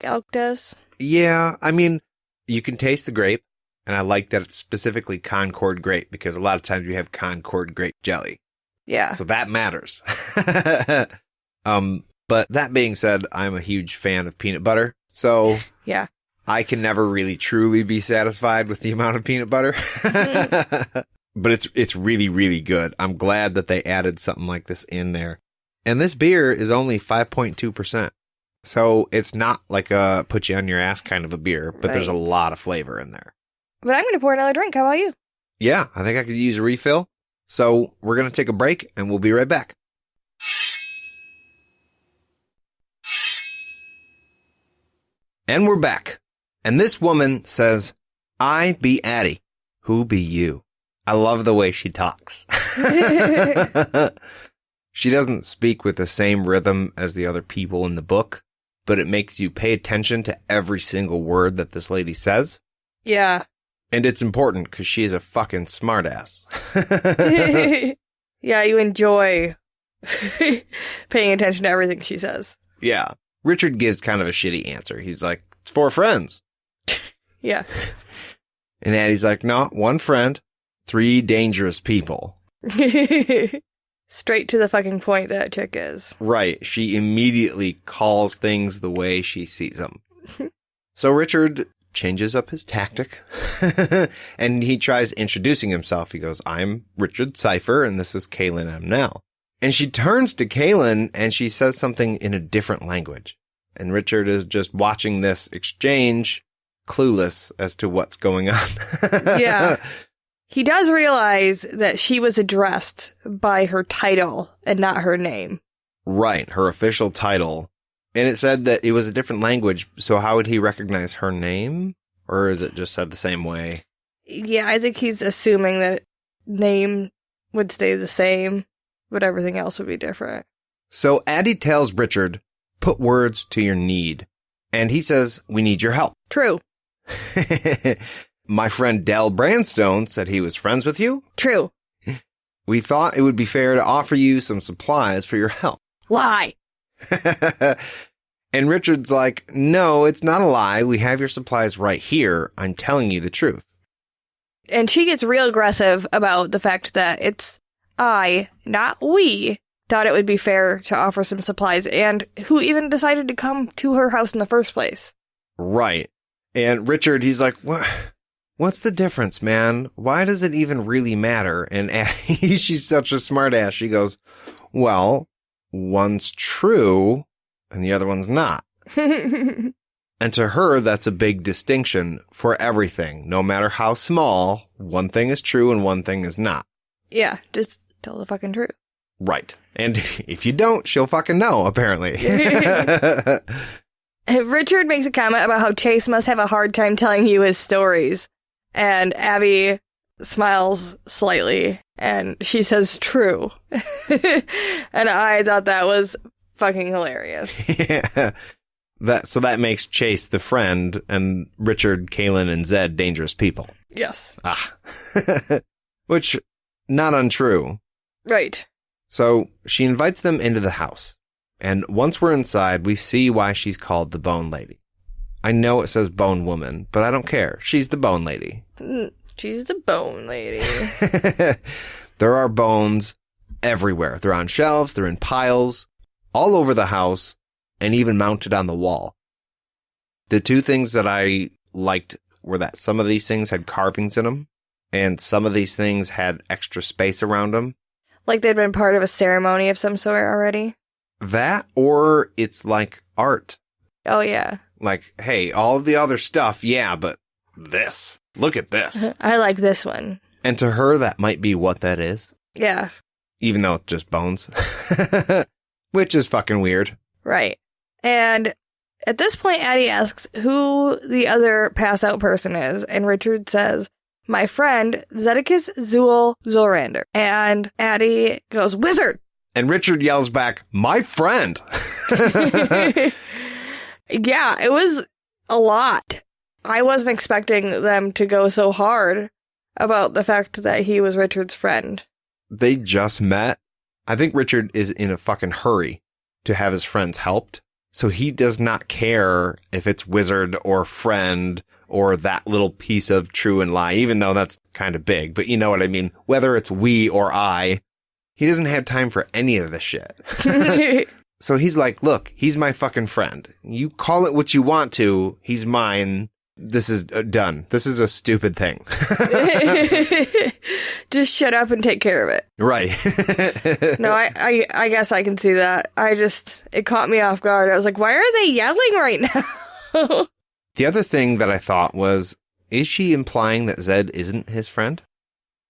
elk does. Yeah, I mean, you can taste the grape, and I like that it's specifically Concord grape, because a lot of times you have Concord grape jelly. Yeah. So that matters. But that being said, I'm a huge fan of peanut butter, so yeah, I can never really truly be satisfied with the amount of peanut butter. But it's really, really good. I'm glad that they added something like this in there. And this beer is only 5.2%. So it's not like a put you on your ass kind of a beer, but there's a lot of flavor in there. But I'm going to pour another drink. How about you? Yeah, I think I could use a refill. So we're going to take a break, and we'll be right back. And we're back. And this woman says, I be Addie. Who be you? I love the way she talks. She doesn't speak with the same rhythm as the other people in the book, but it makes you pay attention to every single word that this lady says. Yeah. And it's important because she is a fucking smartass. Yeah, you enjoy paying attention to everything she says. Yeah. Richard gives kind of a shitty answer. He's like, it's 4 friends. Yeah. And Addie's like, no, 1 friend, 3 dangerous people. Straight to the fucking point that chick is. Right. She immediately calls things the way she sees them. So Richard changes up his tactic and he tries introducing himself. He goes, I'm Richard Cipher and this is Kahlan M. Now. And she turns to Kahlan and she says something in a different language. And Richard is just watching this exchange, clueless as to what's going on. Yeah. He does realize that she was addressed by her title and not her name. Right, her official title. And it said that it was a different language, so how would he recognize her name? Or is it just said the same way? Yeah, I think he's assuming that name would stay the same, but everything else would be different. So Addie tells Richard, put words to your need. And he says, we need your help. True. My friend Del Brandstone said he was friends with you. True. We thought it would be fair to offer you some supplies for your help. Lie. And Richard's like, no, it's not a lie. We have your supplies right here. I'm telling you the truth. And she gets real aggressive about the fact that it's I, not we, thought it would be fair to offer some supplies, and who even decided to come to her house in the first place. Right. And Richard, he's like, what's the difference, man? Why does it even really matter? And Addie, she's such a smartass. She goes, well, one's true and the other one's not. And to her, that's a big distinction for everything. No matter how small, one thing is true and one thing is not. Yeah, just tell the fucking truth. Right. And if you don't, she'll fucking know, apparently. Richard makes a comment about how Chase must have a hard time telling you his stories. And Abby smiles slightly, and she says, true. And I thought that was fucking hilarious. Yeah. So that makes Chase the friend, and Richard, Kahlan, and Zed dangerous people. Yes. Ah. Which, not untrue. Right. So she invites them into the house. And once we're inside, we see why she's called the Bone Lady. I know it says Bone Woman, but I don't care. She's the Bone Lady. She's the Bone Lady. There are bones everywhere. They're on shelves, they're in piles, all over the house, and even mounted on the wall. The 2 things that I liked were that some of these things had carvings in them, and some of these things had extra space around them. Like they'd been part of a ceremony of some sort already? That, or it's like art. Oh, yeah. Like, hey, all the other stuff, yeah, but this. Look at this. I like this one. And to her, that might be what that is. Yeah. Even though it's just bones. Which is fucking weird. Right. And at this point, Addie asks who the other passed out person is, and Richard says, my friend, Zedekias Zool Zorander. And Addie goes, wizard! And Richard yells back, my friend! Yeah, it was a lot. I wasn't expecting them to go so hard about the fact that he was Richard's friend. They just met. I think Richard is in a fucking hurry to have his friends helped. So he does not care if it's wizard or friend or that little piece of true and lie, even though that's kind of big. But you know what I mean? Whether it's we or I, he doesn't have time for any of this shit. So he's like, look, he's my fucking friend. You call it what you want to. He's mine. This is done. This is a stupid thing. Just shut up and take care of it. Right. No, I guess I can see that. It caught me off guard. I was like, why are they yelling right now? The other thing that I thought was, is she implying that Zed isn't his friend?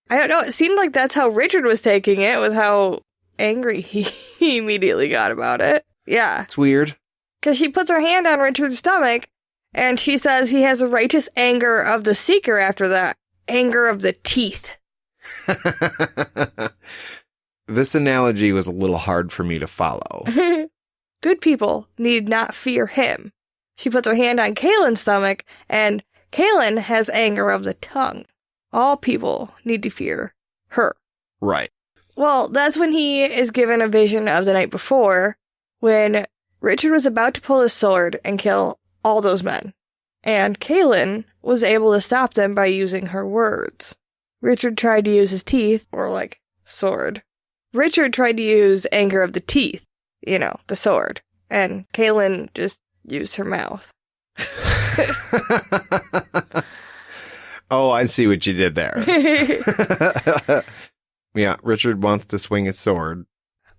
I don't know. It seemed like that's how Richard was taking it, with how angry he immediately got about it. Yeah. It's weird. Because she puts her hand on Richard's stomach, and she says he has a righteous anger of the seeker after that. Anger of the teeth. This analogy was a little hard for me to follow. Good people need not fear him. She puts her hand on Kahlan's stomach, and Kahlan has anger of the tongue. All people need to fear her. Right. Well, that's when he is given a vision of the night before, when Richard was about to pull his sword and kill all those men. And Kahlan was able to stop them by using her words. Richard tried to use his teeth, or sword. Richard tried to use anger of the teeth, the sword. And Kahlan just used her mouth. Oh, I see what you did there. Yeah, Richard wants to swing his sword.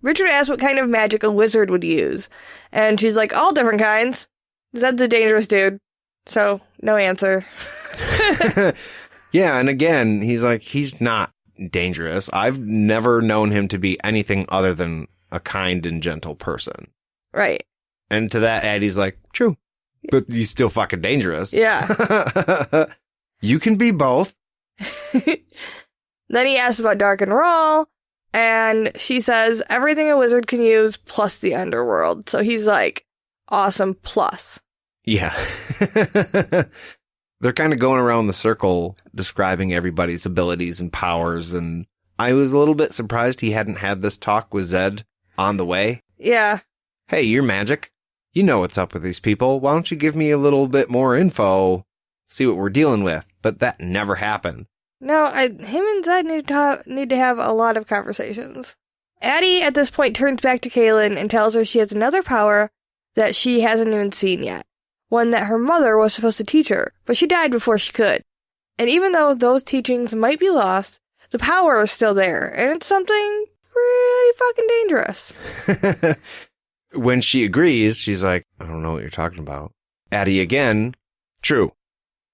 Richard asked what kind of magic a wizard would use. And she's like, all different kinds. Zed's a dangerous dude. So, no answer. Yeah, and again, he's like, he's not dangerous. I've never known him to be anything other than a kind and gentle person. Right. And to that, Addie's like, true. But he's still fucking dangerous. Yeah. You can be both. Then he asks about Dark and Raw, and she says everything a wizard can use plus the underworld. So he's like, awesome plus. Yeah. They're kind of going around the circle describing everybody's abilities and powers, and I was a little bit surprised he hadn't had this talk with Zed on the way. Yeah. Hey, you're magic. You know what's up with these people. Why don't you give me a little bit more info, see what we're dealing with? But that never happened. No, him and Zed need to have a lot of conversations. Addie, at this point, turns back to Kahlan and tells her she has another power that she hasn't even seen yet. One that her mother was supposed to teach her, but she died before she could. And even though those teachings might be lost, the power is still there, and it's something pretty fucking dangerous. When she agrees, she's like, I don't know what you're talking about. Addie again, true.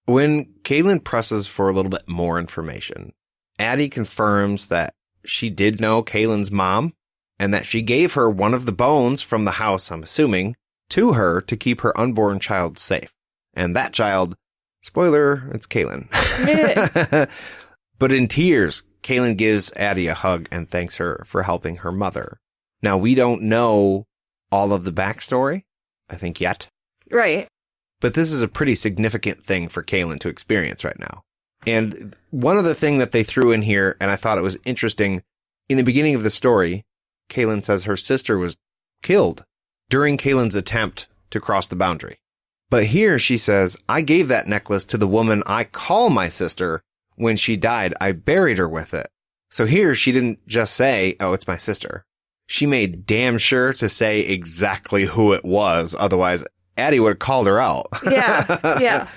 When Kahlan presses for a little bit more information, Addie confirms that she did know Kahlan's mom, and that she gave her one of the bones from the house, I'm assuming, to her to keep her unborn child safe. And that child, spoiler, it's Kahlan. But in tears, Kahlan gives Addie a hug and thanks her for helping her mother. Now, we don't know all of the backstory, I think, yet. Right. But this is a pretty significant thing for Kahlan to experience right now. And one other thing that they threw in here, and I thought it was interesting, in the beginning of the story, Kahlan says her sister was killed during Kahlan's attempt to cross the boundary. But here she says, I gave that necklace to the woman I call my sister. When she died, I buried her with it. So here she didn't just say, oh, it's my sister. She made damn sure to say exactly who it was. Otherwise, Addie would have called her out. Yeah.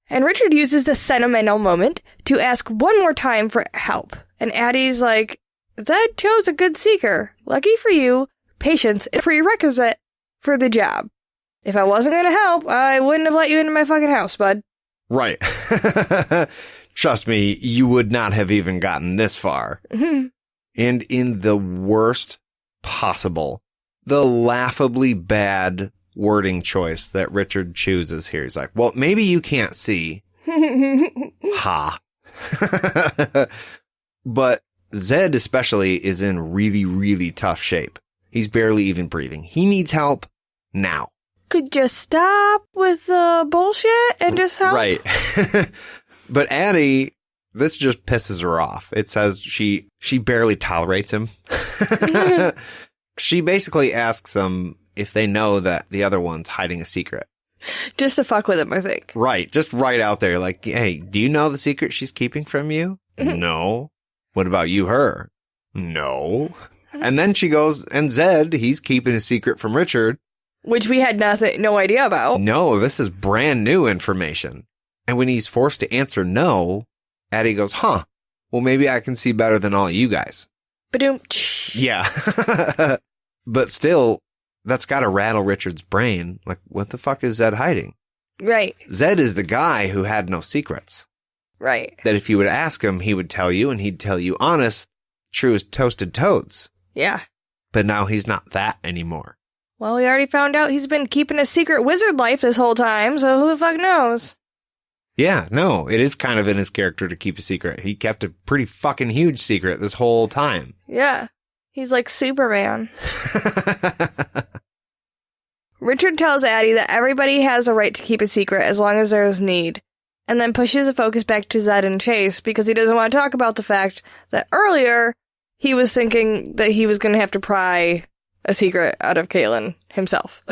And Richard uses this sentimental moment to ask one more time for help. And Addie's like, Zed chose a good seeker. Lucky for you, patience is a prerequisite for the job. If I wasn't going to help, I wouldn't have let you into my fucking house, bud. Right. Trust me, you would not have even gotten this far. Mm-hmm. And in the worst possible, the laughably bad wording choice that Richard chooses here. He's like, well, maybe you can't see. Ha. But Zed especially is in really, really tough shape. He's barely even breathing. He needs help now. Could you stop with the bullshit and just help? Right. But Addie, this just pisses her off. It says she barely tolerates him. She basically asks him if they know that the other one's hiding a secret. Just to fuck with him, I think. Right. Just right out there. Like, hey, do you know the secret she's keeping from you? No. What about you, her? No. And then she goes, and Zed, he's keeping a secret from Richard. Which we had no idea about. No, this is brand new information. And when he's forced to answer no, Addie goes, huh, well, maybe I can see better than all you guys. Ba-doom. Yeah. But still, that's got to rattle Richard's brain. Like, what the fuck is Zed hiding? Right. Zed is the guy who had no secrets. Right. That if you would ask him, he would tell you, and he'd tell you honest, true as toasted toads. Yeah. But now he's not that anymore. Well, we already found out he's been keeping a secret wizard life this whole time, so who the fuck knows? Yeah, no, it is kind of in his character to keep a secret. He kept a pretty fucking huge secret this whole time. Yeah. He's like Superman. Richard tells Addie that everybody has a right to keep a secret as long as there is need, and then pushes the focus back to Zed and Chase because he doesn't want to talk about the fact that earlier he was thinking that he was going to have to pry a secret out of Kahlan himself.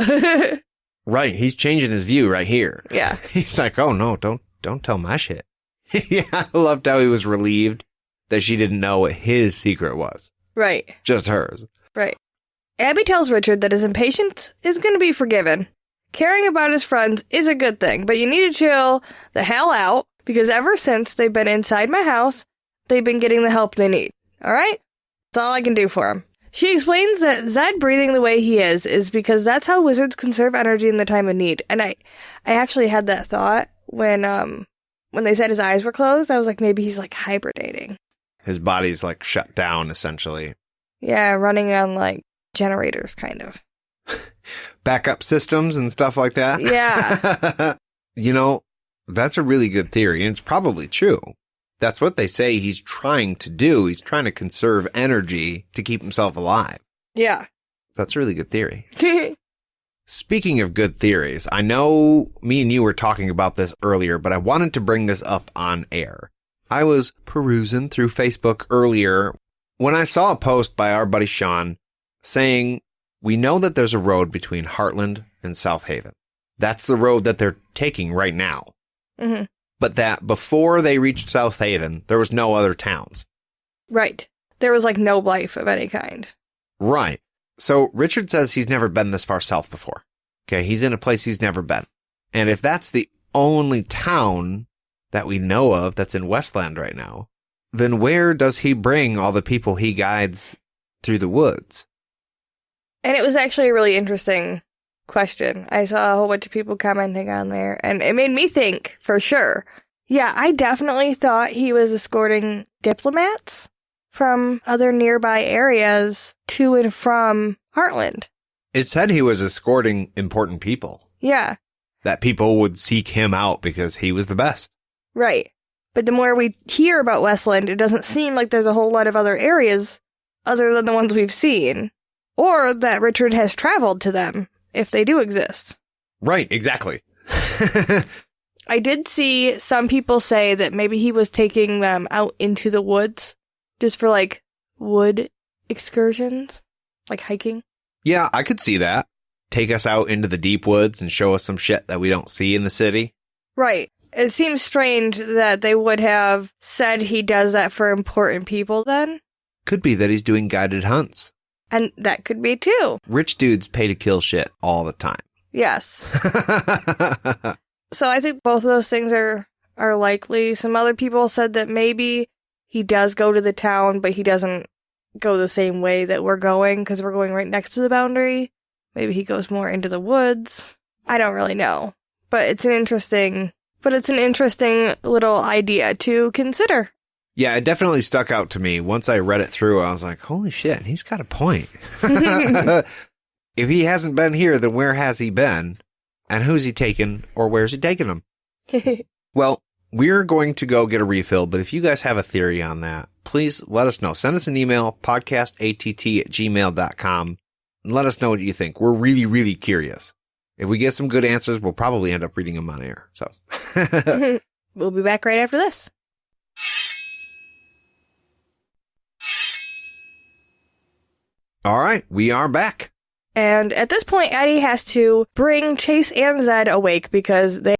Right, he's changing his view right here. Yeah. He's like, oh no, don't tell my shit. Yeah, I loved how he was relieved that she didn't know what his secret was. Right. Just hers. Right. Abby tells Richard that his impatience is going to be forgiven. Caring about his friends is a good thing, but you need to chill the hell out because ever since they've been inside my house, they've been getting the help they need. All right? That's all I can do for them. She explains that Zed breathing the way he is because that's how wizards conserve energy in the time of need. And I actually had that thought when they said his eyes were closed. I was like, maybe he's like hibernating. His body's like shut down, essentially. Yeah, running on like generators, kind of. Backup systems and stuff like that. Yeah. You know, that's a really good theory, and it's probably true. That's what they say he's trying to do. He's trying to conserve energy to keep himself alive. Yeah. That's a really good theory. Speaking of good theories, I know me and you were talking about this earlier, but I wanted to bring this up on air. I was perusing through Facebook earlier when I saw a post by our buddy Sean saying, we know that there's a road between Heartland and South Haven. That's the road that they're taking right now. Mm-hmm. But that before they reached South Haven, there was no other towns. Right. There was like no life of any kind. Right. So Richard says he's never been this far south before. Okay, he's in a place he's never been. And if that's the only town that we know of that's in Westland right now, then where does he bring all the people he guides through the woods? And it was actually a really interesting question. I saw a whole bunch of people commenting on there, and it made me think, for sure. Yeah, I definitely thought he was escorting diplomats from other nearby areas to and from Heartland. It said he was escorting important people. Yeah. That people would seek him out because he was the best. Right. But the more we hear about Westland, it doesn't seem like there's a whole lot of other areas other than the ones we've seen. Or that Richard has traveled to them, if they do exist. Right, exactly. I did see some people say that maybe he was taking them out into the woods just for, like, wood excursions, like hiking. Yeah, I could see that. Take us out into the deep woods and show us some shit that we don't see in the city. Right. It seems strange that they would have said he does that for important people then. Could be that he's doing guided hunts. And that could be too. Rich dudes pay to kill shit all the time. Yes. So I think both of those things are likely. Some other people said that maybe he does go to the town, but he doesn't go the same way that we're going because we're going right next to the boundary. Maybe he goes more into the woods. I don't really know. But it's an interesting little idea to consider. Yeah, it definitely stuck out to me. Once I read it through, I was like, holy shit, he's got a point. If he hasn't been here, then where has he been? And who's he taken, or where's he taking him? Well, we're going to go get a refill, but if you guys have a theory on that, please let us know. Send us an email, podcastatt@gmail.com, and let us know what you think. We're really, really curious. If we get some good answers, we'll probably end up reading them on air. So We'll be back right after this. All right, we are back. And at this point, Eddie has to bring Chase and Zed awake because they